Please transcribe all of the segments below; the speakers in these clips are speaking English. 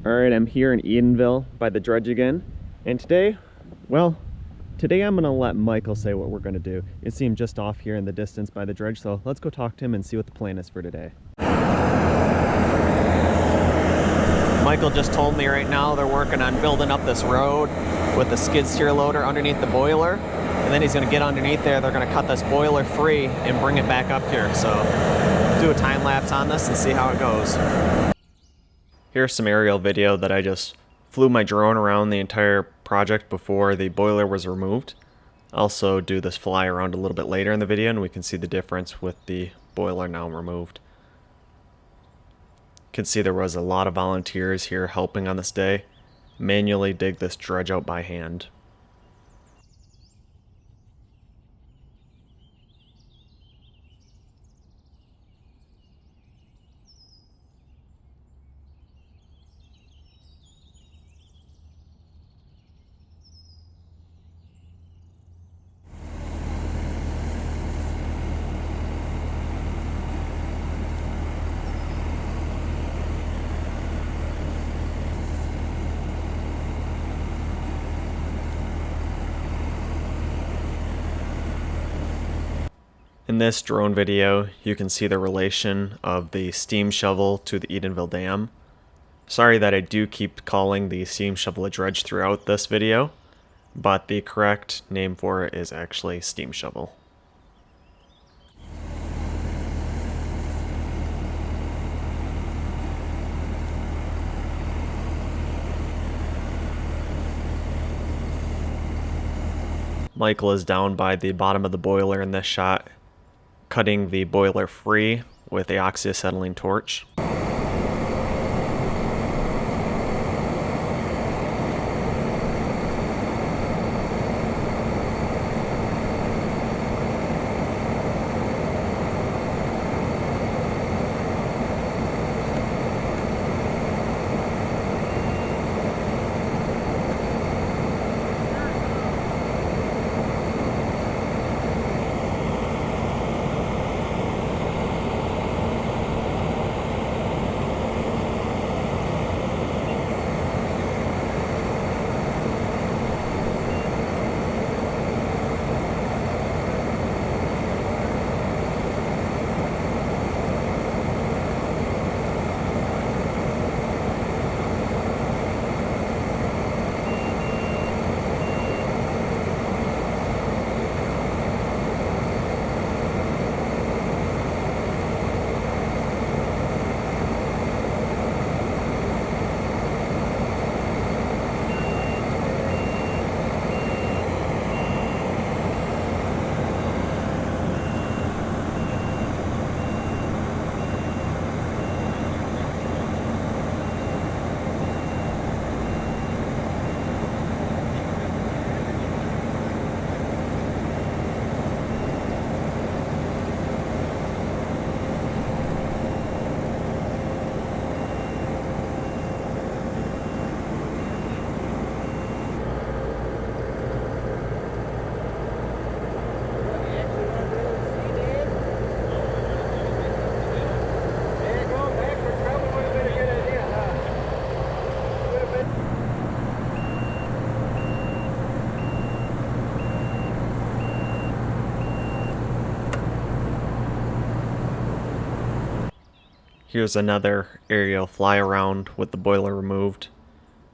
Alright, I'm here in Edenville by the dredge again, and today I'm gonna let Michael say what we're gonna do. You see him just off here in the distance by the dredge, so let's go talk to him and see what the plan is for today. Michael just told me right now they're working on building up this road with the skid steer loader underneath the boiler, and then he's gonna get underneath there, they're gonna cut this boiler free and bring it back up here. So do a time lapse on this and see how it goes. Here's some aerial video that I just flew my drone around the entire project before the boiler was removed. I'll also do this fly around a little bit later in the video and we can see the difference with the boiler now removed. You can see there was a lot of volunteers here helping on this day, manually dig this dredge out by hand. In this drone video, you can see the relation of the steam shovel to the Edenville Dam. Sorry that I do keep calling the steam shovel a dredge throughout this video, but the correct name for it is actually steam shovel. Michael is down by the bottom of the boiler in this shot, cutting the boiler free with a oxyacetylene torch. Here's another aerial fly around with the boiler removed.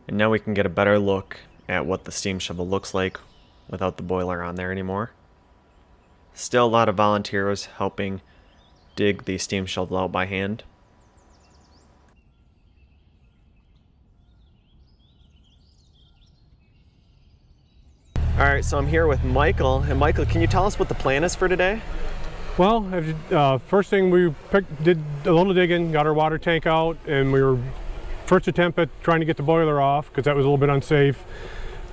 And now we can get a better look at what the steam shovel looks like without the boiler on there anymore. Still a lot of volunteers helping dig the steam shovel out by hand. Alright, so I'm here with Michael. And Michael, can you tell us what the plan is for today? Well, first thing we did a little digging, got our water tank out, and we were first attempt at trying to get the boiler off because that was a little bit unsafe.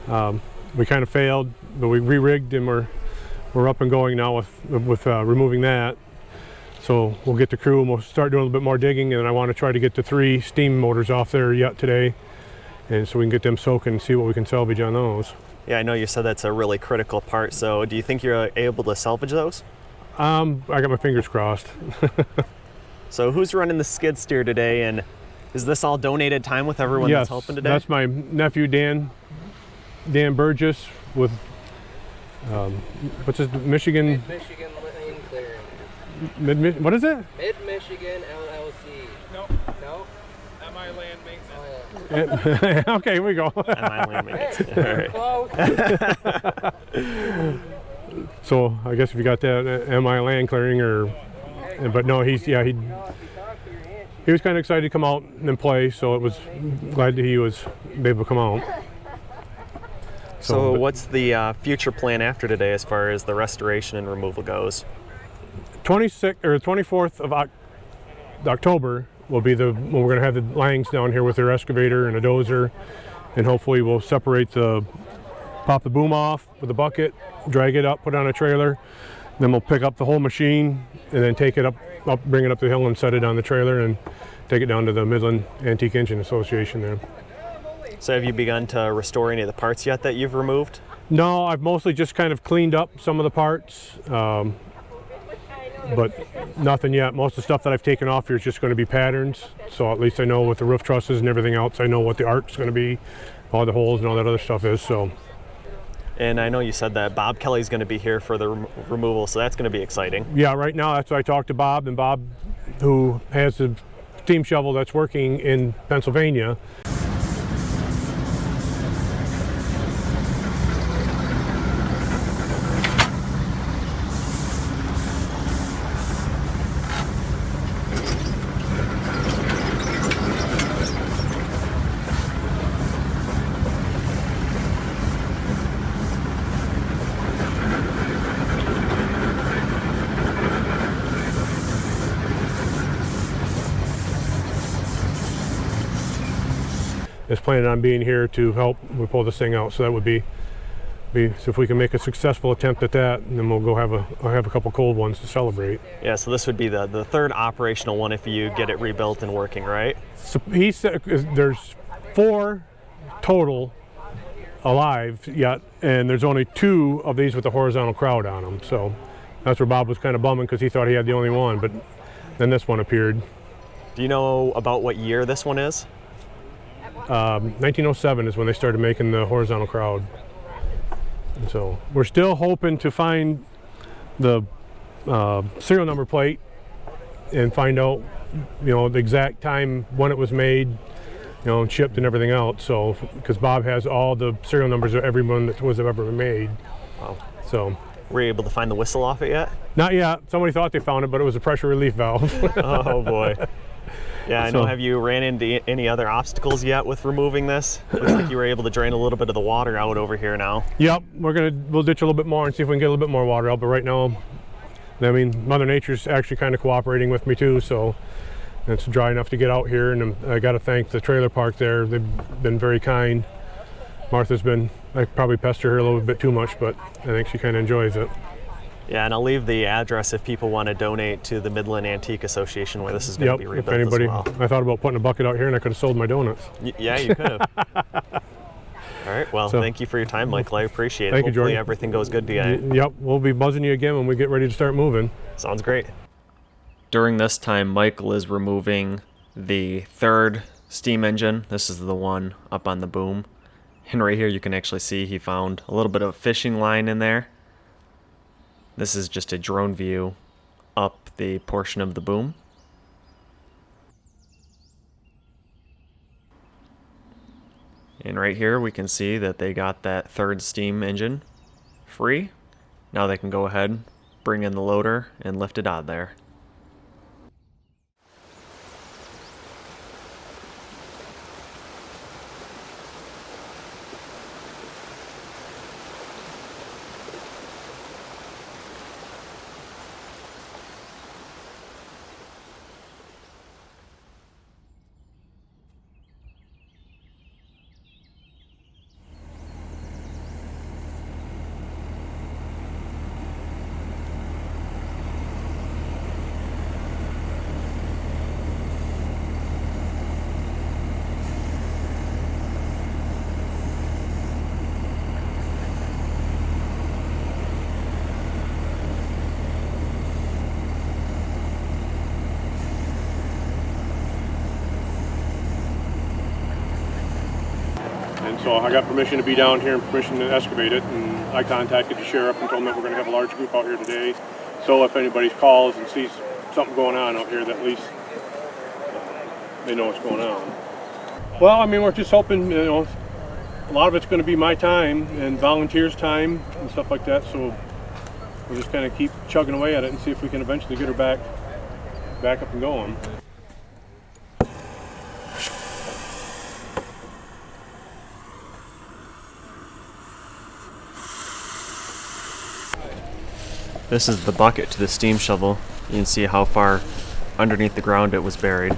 We kind of failed, but we re-rigged and we're up and going now with removing that. So we'll get the crew and we'll start doing a little bit more digging, and I want to try to get the 3 steam motors off there yet today, and so we can get them soaking and see what we can salvage on those. Yeah, I know you said that's a really critical part, so do you think you're able to salvage those? I got my fingers crossed. So who's running the skid steer today, and Is this all donated time with everyone Yes, that's helping today? that's my nephew Dan Burgess with what's his Michigan? Mid-Michigan Lane Clearing. What is it? Mid-Michigan LLC. Nope. No? MI Land Maintenance. Oh, yeah. Okay, here we go. All right. Close. So I guess if you got that MI land clearing but no, he was kind of excited to come out and play, so it was glad that he was able to come out. So what's the future plan after today as far as the restoration and removal goes? 24th of October will be when we're going to have the Langs down here with their excavator and a dozer, and hopefully we'll pop the boom off with a bucket, drag it up, put it on a trailer, then we'll pick up the whole machine and then take it up, bring it up the hill and set it on the trailer and take it down to the Midland Antique Engine Association there. So have you begun to restore any of the parts yet that you've removed? No, I've mostly just kind of cleaned up some of the parts, but nothing yet. Most of the stuff that I've taken off here is just going to be patterns, so at least I know with the roof trusses and everything else, I know what the arc's going to be, all the holes and all that other stuff is. So. And I know you said that Bob Kelly's going to be here for the removal, so that's going to be exciting. Yeah, right now that's what I talked to Bob, and Bob, who has the steam shovel that's working in Pennsylvania. Is planning on being here to help we pull this thing out, so that would be so if we can make a successful attempt at that, and then we'll go have a couple cold ones to celebrate. Yeah, so this would be the third operational one if you get it rebuilt and working, right? So he said there's 4 total alive yet, and there's only 2 of these with the horizontal crowd on them. So that's where Bob was kind of bumming because he thought he had the only one, but then this one appeared. Do you know about what year this one is? 1907 is when they started making the horizontal crowd. And so we're still hoping to find the serial number plate and find out, the exact time when it was made, and shipped and everything else. So, because Bob has all the serial numbers of every one that was ever made. Wow. So. Were you able to find the whistle off it yet? Not yet. Somebody thought they found it, but it was a pressure relief valve. Oh boy. Yeah, I know. Have you ran into any other obstacles yet with removing this? Looks like you were able to drain a little bit of the water out over here now. Yep, we'll ditch a little bit more and see if we can get a little bit more water out. But right now, I mean, Mother Nature's actually kind of cooperating with me too. So it's dry enough to get out here, and I got to thank the trailer park there. They've been very kind. Martha's I probably pester her a little bit too much, but I think she kind of enjoys it. Yeah, and I'll leave the address if people want to donate to the Midland Antique Association where this is going to be rebuilt if anybody, as well. I thought about putting a bucket out here and I could have sold my donuts. Yeah, you could have. All right, well, thank you for your time, Michael. I appreciate it. Thank you, Hopefully Jordan. everything goes good today. Yep, we'll be buzzing you again when we get ready to start moving. Sounds great. During this time, Michael is removing the 3rd steam engine. This is the one up on the boom. And right here you can actually see he found a little bit of a fishing line in there. This is just a drone view up the portion of the boom. And right here we can see that they got that 3rd steam engine free. Now they can go ahead, bring in the loader, and lift it out of there. And so I got permission to be down here and permission to excavate it, and I contacted the sheriff and told him that we're going to have a large group out here today. So if anybody calls and sees something going on out here, that at least they know what's going on. Well, I mean, we're just hoping, you know, a lot of it's going to be my time and volunteers' time and stuff like that. So we'll just kind of keep chugging away at it and see if we can eventually get her back up and going. This is the bucket to the steam shovel. You can see how far underneath the ground it was buried.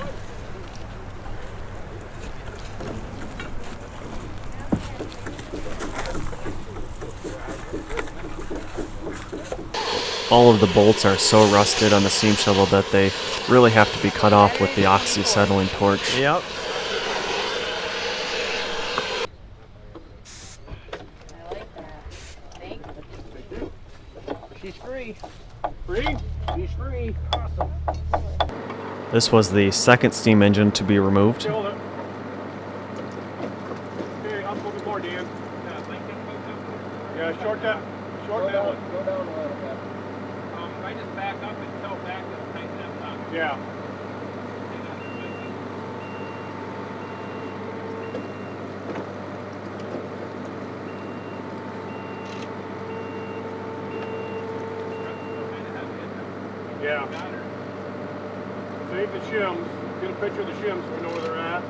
All of the bolts are so rusted on the steam shovel that they really have to be cut off with the oxyacetylene torch. Yep. She's free. Free? She's free. Awesome. This was the second steam engine to be removed. Hold it. Okay, I'm looking more, Dan. Yeah, short that one. Go down a little bit. If I just back up and tilt back, it'll tighten that up. Yeah. Yeah. Save the shims. Get a picture of the shims so we know where they're at.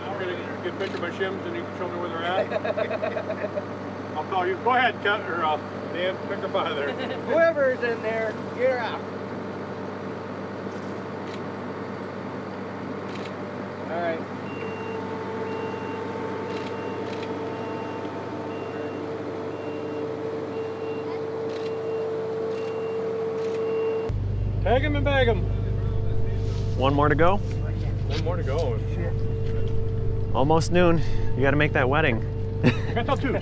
We're gonna get a picture of my shims and you can show me where they're at. I'll call you. Go ahead, Cut or Dan, pick them out of there. Whoever's in there, get her out. All right. Tag him and bag him. One more to go. One more to go. Almost noon. You got to make that wedding. I got till 2.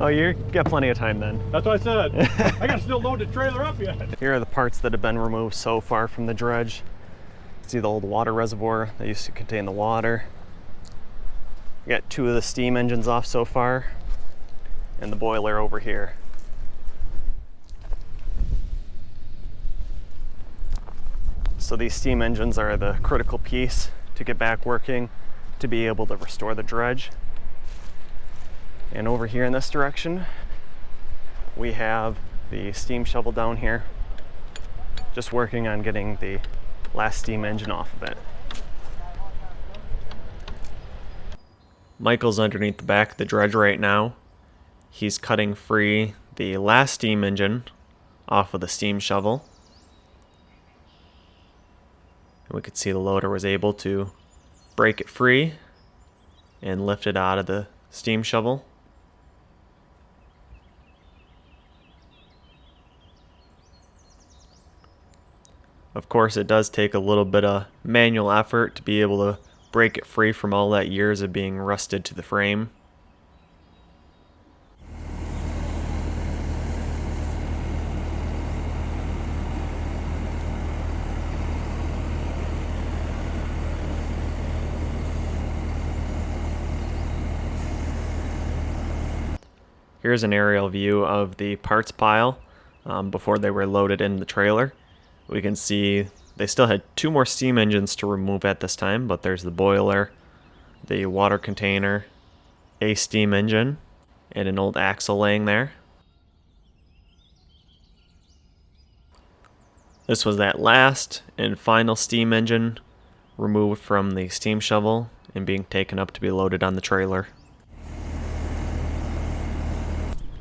Oh, you got plenty of time then. That's what I said. I got to still load the trailer up yet. Here are the parts that have been removed so far from the dredge. See the old water reservoir that used to contain the water. We got 2 of the steam engines off so far, and the boiler over here. So these steam engines are the critical piece to get back working to be able to restore the dredge. And over here in this direction, we have the steam shovel down here, just working on getting the last steam engine off of it. Michael's underneath the back of the dredge right now. He's cutting free the last steam engine off of the steam shovel. And we could see the loader was able to break it free and lift it out of the steam shovel. Of course, it does take a little bit of manual effort to be able to break it free from all that years of being rusted to the frame. Here's an aerial view of the parts pile before they were loaded in the trailer. We can see they still had 2 more steam engines to remove at this time, but there's the boiler, the water container, a steam engine, and an old axle laying there. This was that last and final steam engine removed from the steam shovel and being taken up to be loaded on the trailer.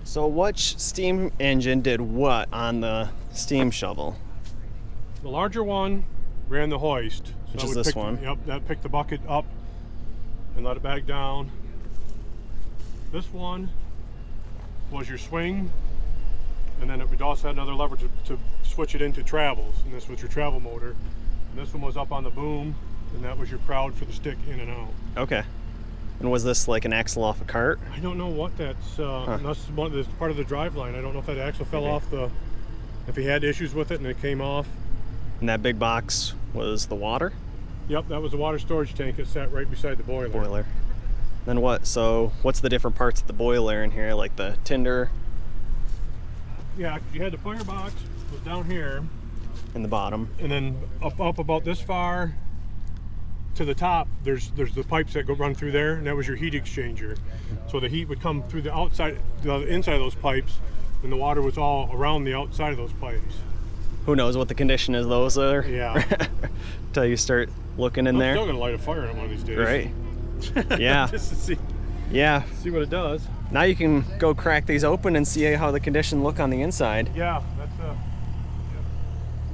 So which steam engine did what on the steam shovel? The larger one ran the hoist. So Which that is would this pick one? Yep, that picked the bucket up and let it back down. This one was your swing, and then it would also have another lever to switch it into travels, and this was your travel motor. And this one was up on the boom, and that was your crowd for the stick in and out. Okay. And was this like an axle off a cart? I don't know what that's, that's part of the drive line. I don't know if that axle fell off if he had issues with it and it came off. And that big box was the water? Yep, that was the water storage tank that sat right beside the boiler. Then what? So what's the different parts of the boiler in here? Like the tinder Yeah, you had the firebox was down here, in the bottom. and then up about this far to the top, there's the pipes that go run through there, and that was your heat exchanger. So the heat would come through the outside, the inside of those pipes, and the water was all around the outside of those pipes. Who knows what the condition of those are? Yeah. Till you start looking in I'm there. still gonna light a fire in it one of these days. Right. Yeah. Just to see what it does. Now you can go crack these open and see how the condition look on the inside. Yeah, that's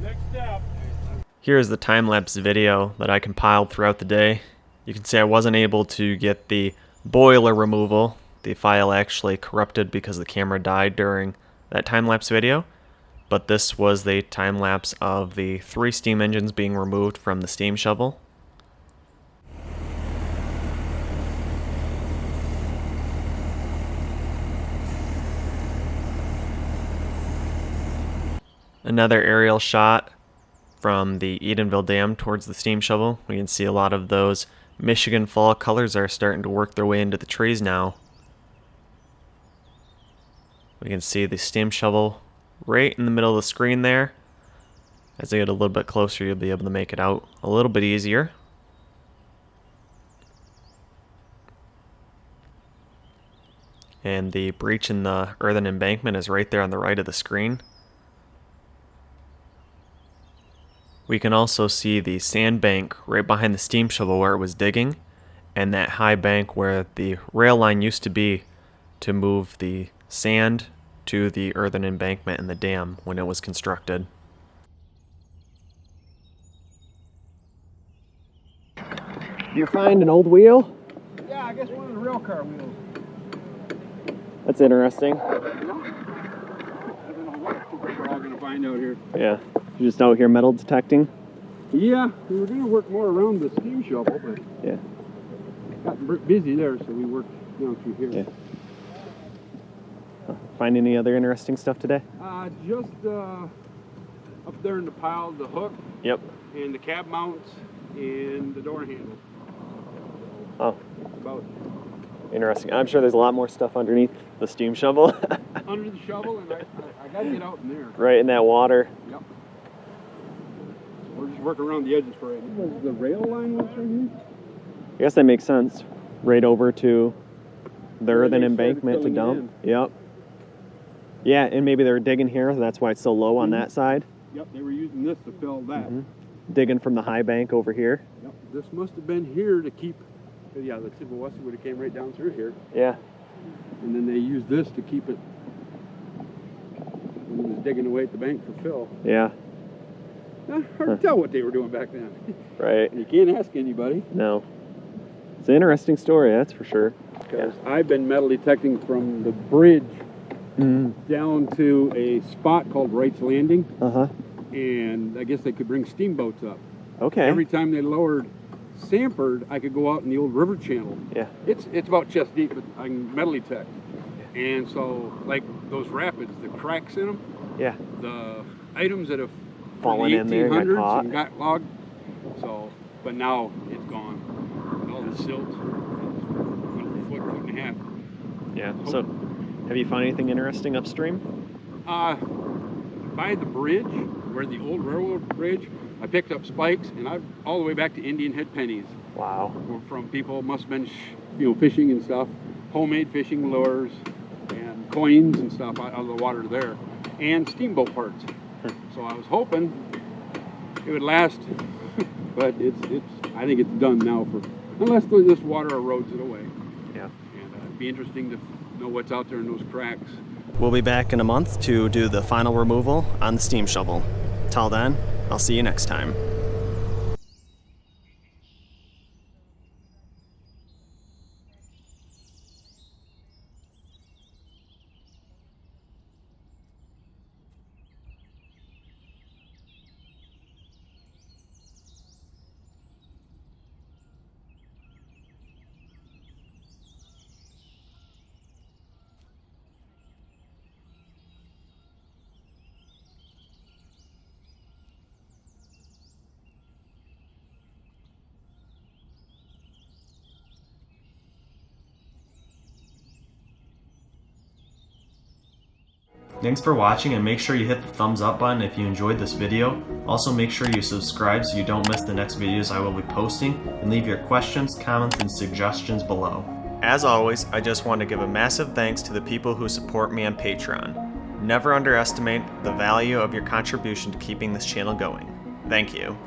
next step. Here's the time-lapse video that I compiled throughout the day. You can see I wasn't able to get the boiler removal. The file actually corrupted because the camera died during that time-lapse video. But this was the time-lapse of the 3 steam engines being removed from the steam shovel. Another aerial shot from the Edenville Dam towards the steam shovel. We can see a lot of those Michigan fall colors are starting to work their way into the trees now. We can see the steam shovel right in the middle of the screen there. As I get a little bit closer, you'll be able to make it out a little bit easier. And the breach in the earthen embankment is right there on the right of the screen. We can also see the sand bank right behind the steam shovel where it was digging, and that high bank where the rail line used to be to move the sand to the earthen embankment in the dam when it was constructed. You find an old wheel? Yeah, I guess one of the rail car wheels. That's interesting. I don't know what we're all gonna find out here. Yeah. You're just out here metal detecting? Yeah, we were gonna work more around the steam shovel, but Yeah. got busy there, so we worked down through here. Yeah. Find any other interesting stuff today? Just up there in the pile, the hook Yep. and the cab mounts and the door handle. Oh, About interesting. I'm sure there's a lot more stuff underneath the steam shovel. under the shovel, and I gotta get out in there. Right in that water. Yep. We're just working around the edges for right now. Was the rail line was right here? I guess that makes sense. Right over to the Where earthen they started embankment to filling it dump. Yep. Yeah, and maybe they were digging here. That's why it's so low on that side. Yep, they were using this to fill that. Digging from the high bank over here. Yep, this must have been here to keep, yeah, the Chippewassee would have came right down through here. Yeah. And then they used this to keep it when it was digging away at the bank for fill. Yeah. Hard to tell what they were doing back then. Right. You can't ask anybody. No. It's an interesting story, that's for sure. Because I've been metal detecting from the bridge down to a spot called Wright's Landing, Uh-huh. and I guess they could bring steamboats up. Okay. Every time they lowered Sanford, I could go out in the old river channel. Yeah. It's about chest deep, but I can metal detect. And so, like those rapids, the cracks in them, Yeah. the items that have Fallen the in there, got 1800s caught. and got logged. So, but now it's gone. All the silt, foot and a half. Yeah. So, have you found anything interesting upstream? By the bridge, where the old railroad bridge, I picked up spikes, and I've all the way back to Indian head pennies. Wow. From people must have been, fishing and stuff, homemade fishing lures, and coins and stuff out of the water there, and steamboat parts. So I was hoping it would last, but I think it's done now unless this water erodes it away. Yeah. And it'd be interesting to know what's out there in those cracks. We'll be back in a month to do the final removal on the steam shovel. Till then, I'll see you next time. Thanks for watching, and make sure you hit the thumbs up button if you enjoyed this video. Also make sure you subscribe so you don't miss the next videos I will be posting, and leave your questions, comments, and suggestions below. As always, I just want to give a massive thanks to the people who support me on Patreon. Never underestimate the value of your contribution to keeping this channel going. Thank you.